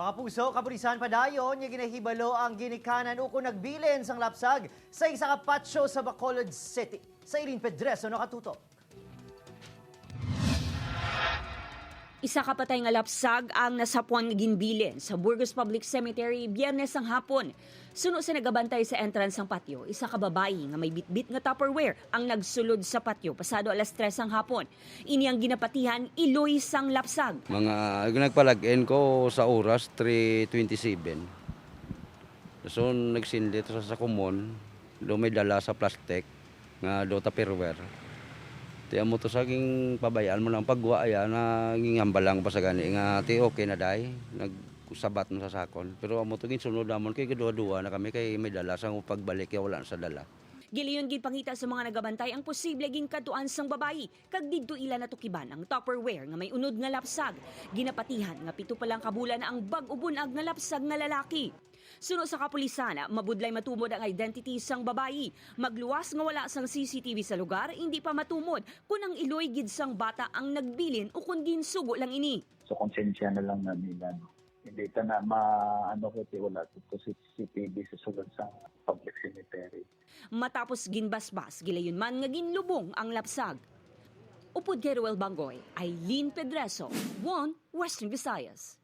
Mga puso, kapulisan padayon, nga ginahibalo ang ginikanan uko nagbilin sang lapsag sa isa ka patsyo sa Bacolod City. Sa Irene Pedreso nakatutok. Isa ka patay nga lapsag ang nasapuan nga ginbilin sa Burgos Public Cemetery Biyernes ang hapon. Suno sa nagabantay sa entrance ng patio, isa ka babae nga may bitbit nga Tupperware ang nagsulod sa patio pasado alas 3 ang hapon. Ini ang ginapatihan iloy sang lapsag. Mga nagpalag-in ko sa oras 3:27. So nagsindi to sa kumon, do may dala sa plastic nga do Tupperware. Tiyan mo to sa aking pabayaan mo lang pagwa aya na ngingambalang pa sa gani nga ti okay na day nagsabat mo sa sakon. Pero amo to ginsunod namon kay kadua-dua na kami kay may dala sang pagbalik kay wala na sa dala. Giliyon gipangita sa mga nagabantay ang posible ging katuan sang babayi kag didto ila natukiban ang Tupperware nga may unod nga lapsag. Ginapatihan nga 7 pa lang kabulan na ang bag-ubunag nga lapsag nga lalaki. Suno sa kapulisan, mabudlay matumod ang identity sang babayi. Magluwas nga wala sang CCTV sa lugar, hindi pa matumod kung ang iloy gid sang bata ang nagbilin o kung ginsugo lang ini. So konsensya na lang na nila. No? Hindi ka na maano ko wala ito CCTV sa sulod sa public cemetery. Matapos ginbasbas, gilayon man nga ginlubong ang lapsag. Upod kay Ruel Bangoy, Eileen Pedreso, One Western Visayas.